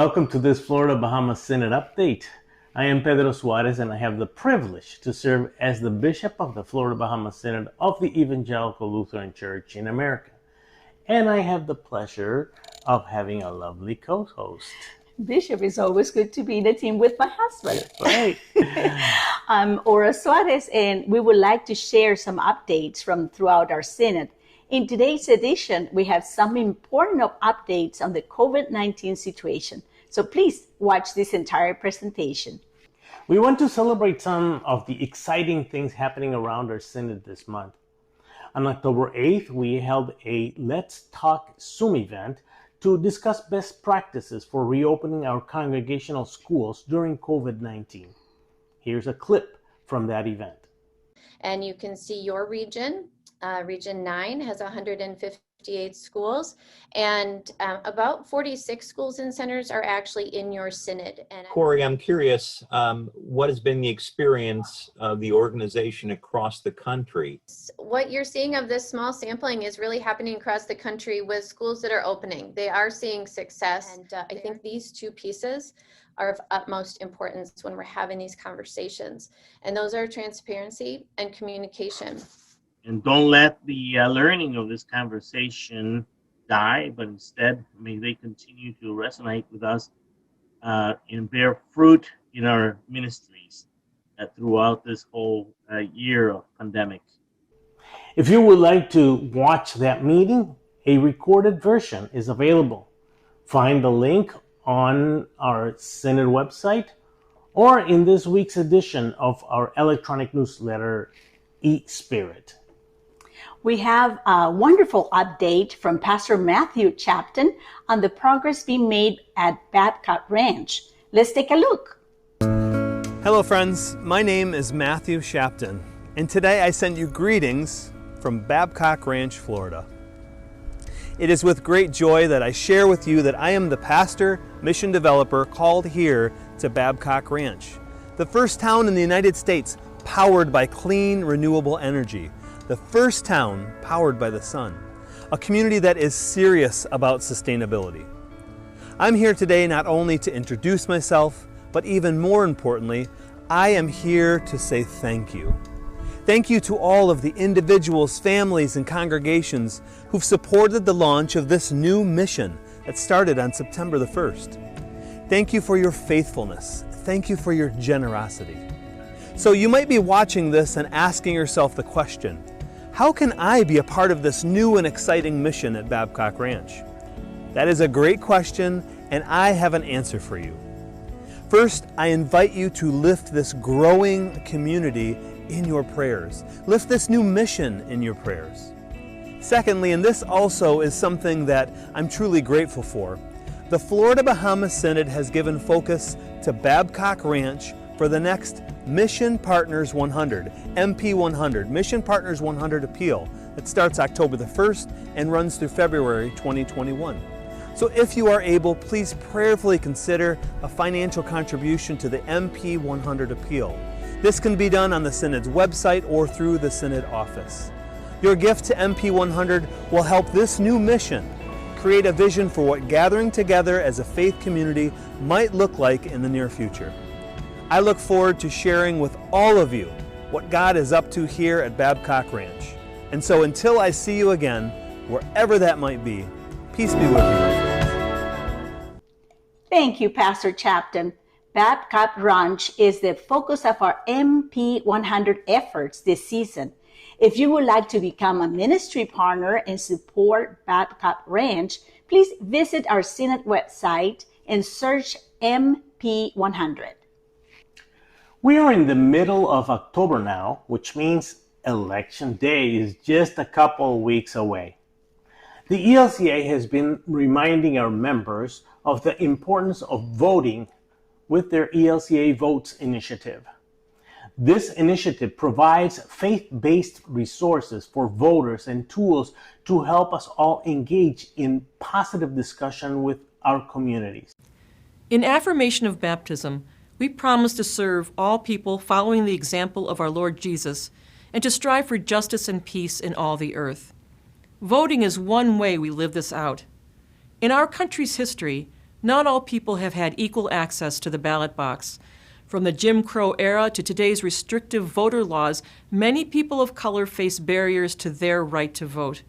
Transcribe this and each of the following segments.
Welcome to this Florida-Bahamas Synod update. I am Pedro Suarez and I have the privilege to serve as the Bishop of the Florida-Bahamas Synod of the Evangelical Lutheran Church in America. And I have the pleasure of having a lovely co-host. Bishop, it's always good to be in a team with my husband. Right. I'm Ora Suarez, and we would like to share some updates from throughout our Synod. In today's edition, we have some important updates on the COVID-19 situation. So please watch this entire presentation. We want to celebrate some of the exciting things happening around our Synod this month. On October 8th, we held a Let's Talk Zoom event to discuss best practices for reopening our congregational schools during COVID-19. Here's a clip from that event. And you can see your region. Region 9 has 158 schools, and about 46 schools and centers are actually in your synod. And Corey, I'm curious, what has been the experience of the organization across the country? What you're seeing of this small sampling is really happening across the country with schools that are opening. They are seeing success, and I think these two pieces are of utmost importance when we're having these conversations, and those are transparency and communication. And don't let the learning of this conversation die, but instead may they continue to resonate with us and bear fruit in our ministries throughout this whole year of pandemic. If you would like to watch that meeting, a recorded version is available. Find the link on our Synod website or in this week's edition of our electronic newsletter, eSpirit. We have a wonderful update from Pastor Matthew Chapton on the progress being made at Babcock Ranch. Let's take a look. Hello friends, my name is Matthew Shapton, and today I send you greetings from Babcock Ranch, Florida. It is with great joy that I share with you that I am the pastor, mission developer called here to Babcock Ranch, the first town in the United States powered by clean, renewable energy. The first town powered by the sun, a community that is serious about sustainability. I'm here today not only to introduce myself, but even more importantly, I am here to say thank you. Thank you to all of the individuals, families, and congregations who've supported the launch of this new mission that started on September the 1st. Thank you for your faithfulness. Thank you for your generosity. So you might be watching this and asking yourself the question, how can I be a part of this new and exciting mission at Babcock Ranch? That is a great question, and I have an answer for you. First, I invite you to lift this growing community in your prayers. Lift this new mission in your prayers. Secondly, and this also is something that I'm truly grateful for, the Florida-Bahamas Synod has given focus to Babcock Ranch for the next Mission Partners 100, MP 100, Mission Partners 100 appeal that starts October the 1st and runs through February 2021. So if you are able, please prayerfully consider a financial contribution to the MP 100 appeal. This can be done on the Synod's website or through the Synod office. Your gift to MP 100 will help this new mission create a vision for what gathering together as a faith community might look like in the near future. I look forward to sharing with all of you what God is up to here at Babcock Ranch. And so until I see you again, wherever that might be, peace be with you, my friends. Thank you, Pastor Chapton. Babcock Ranch is the focus of our MP 100 efforts this season. If you would like to become a ministry partner and support Babcock Ranch, please visit our Synod website and search MP 100. We are in the middle of October now, which means Election Day is just a couple weeks away. The ELCA has been reminding our members of the importance of voting with their ELCA Votes initiative. This initiative provides faith-based resources for voters and tools to help us all engage in positive discussion with our communities. In affirmation of baptism, we promise to serve all people following the example of our Lord Jesus and to strive for justice and peace in all the earth. Voting is one way we live this out. In our country's history, Not all people have had equal access to the ballot box. From the Jim Crow era to today's restrictive voter laws, many people of color face barriers to their right to vote.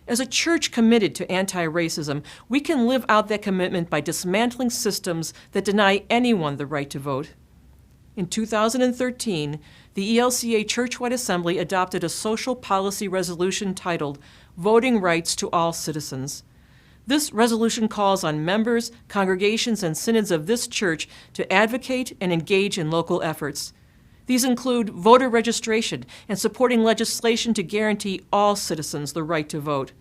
As a church committed to anti-racism, we can live out that commitment by dismantling systems that deny anyone the right to vote. In 2013, the ELCA Churchwide Assembly adopted a social policy resolution titled Voting Rights to All Citizens. This resolution calls on members, congregations, and synods of this church to advocate and engage in local efforts. These include voter registration and supporting legislation to guarantee all citizens the right to vote.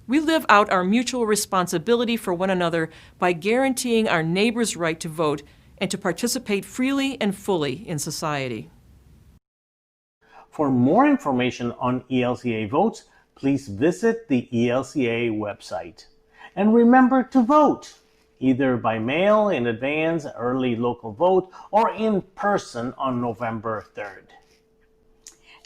We live out our mutual responsibility for one another by guaranteeing our neighbor's right to vote and to participate freely and fully in society. For more information on ELCA votes, please visit the ELCA website. And remember to vote, either by mail in advance, early local vote, or in person on November 3rd.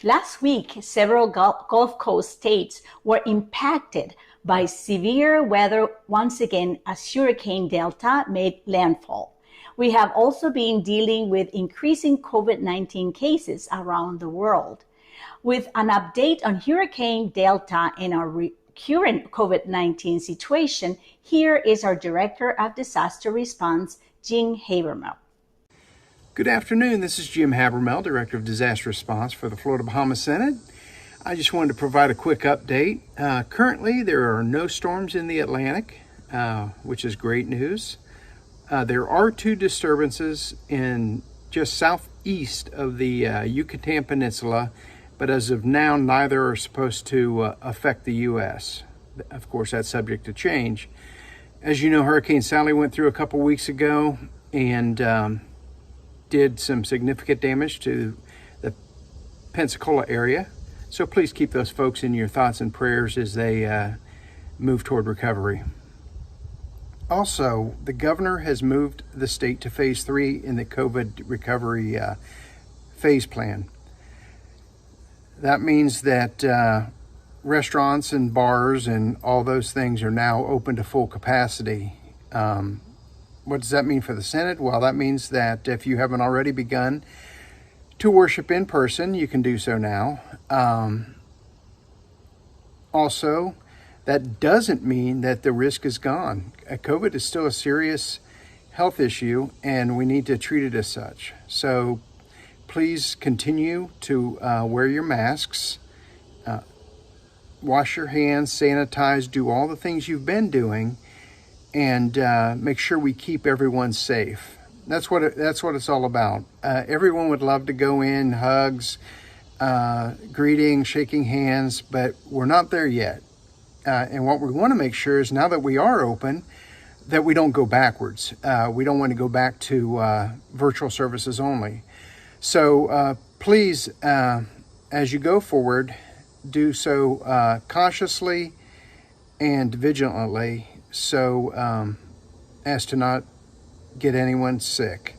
Last week, several Gulf Coast states were impacted by severe weather once again as Hurricane Delta made landfall. We have also been dealing with increasing COVID-19 cases around the world. With an update on Hurricane Delta and our current COVID-19 situation, here is our Director of Disaster Response, Jim Habermel. Good afternoon. This is Jim Habermel, Director of Disaster Response for the Florida-Bahamas Synod. I just wanted to provide a quick update. Currently, there are no storms in the Atlantic, which is great news. There are two disturbances in just southeast of the Yucatan Peninsula, but as of now, neither are supposed to affect the U.S. Of course, that's subject to change. As you know, Hurricane Sally went through a couple weeks ago and did some significant damage to the Pensacola area. So please keep those folks in your thoughts and prayers as they move toward recovery. Also, the governor has moved the state to phase 3 in the COVID recovery phase plan. That means that restaurants and bars and all those things are now open to full capacity. What does that mean for the Synod? Well, that means that if you haven't already begun to worship in person, you can do so now. Also, that doesn't mean that the risk is gone. COVID is still a serious health issue, and we need to treat it as such. So please continue to wear your masks, wash your hands, sanitize, do all the things you've been doing, and make sure we keep everyone safe. That's what it's all about. Everyone would love to go in, hugs, greeting, shaking hands, but we're not there yet. And what we want to make sure is now that we are open, that we don't go backwards. We don't want to go back to virtual services only. So please, as you go forward, do so cautiously and vigilantly so as to not get anyone sick.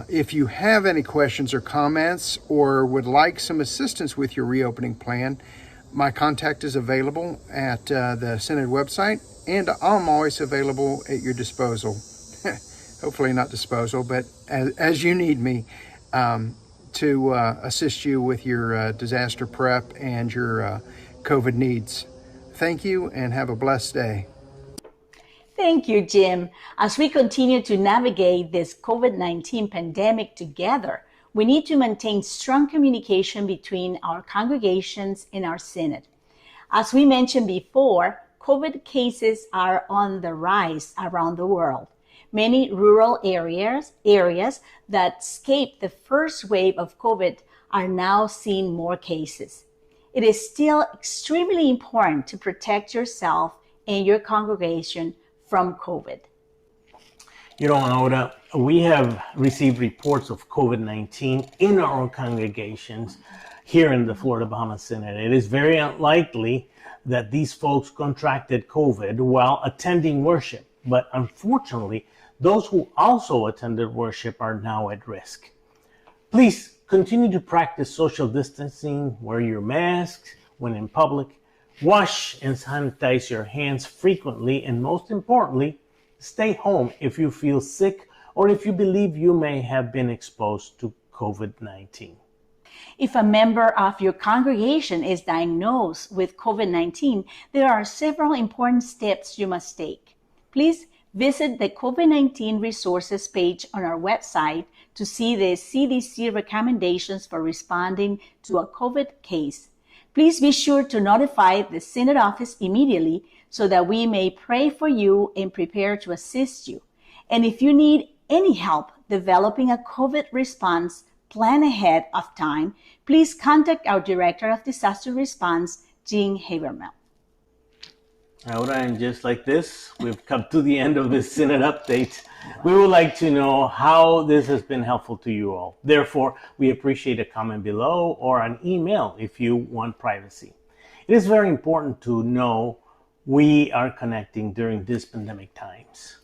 If you have any questions or comments or would like some assistance with your reopening plan, my contact is available at the Synod website, and I'm always available at your disposal. Hopefully not disposal, but as you need me to assist you with your disaster prep and your COVID needs. Thank you and have a blessed day. Thank you, Jim. As we continue to navigate this COVID-19 pandemic together, we need to maintain strong communication between our congregations and our Synod. As we mentioned before, COVID cases are on the rise around the world. Many rural areas that escaped the first wave of COVID are now seeing more cases. It is still extremely important to protect yourself and your congregation from COVID. You know, Oda, we have received reports of COVID-19 in our own congregations here in the Florida-Bahamas Synod. It is very unlikely that these folks contracted COVID while attending worship, but unfortunately, those who also attended worship are now at risk. Please continue to practice social distancing, wear your masks when in public, wash and sanitize your hands frequently, and most importantly, Stay home if you feel sick or if you believe you may have been exposed to COVID-19. If a member of your congregation is diagnosed with COVID-19, there are several important steps you must take. Please visit the COVID-19 resources page on our website to see the CDC recommendations for responding to a COVID case. Please be sure to notify the Synod office immediately so that we may pray for you and prepare to assist you. And if you need any help developing a COVID response plan ahead of time, please contact our Director of Disaster Response, Jean Habermel. Ahora, and just like this, we've come to the end of this Synod update. We would like to know how this has been helpful to you all. Therefore, we appreciate a comment below or an email if you want privacy. It is very important to know we are connecting during these pandemic times.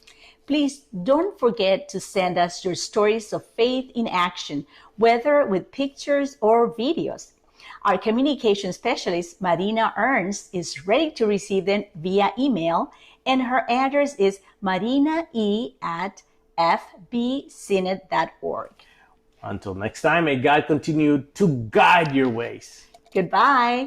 Please don't forget to send us your stories of faith in action, whether with pictures or videos. Our communication specialist, Marina Ernst, is ready to receive them via email, and her address is marinae@fbsynod.org. Until next time, may God continue to guide your ways. Goodbye.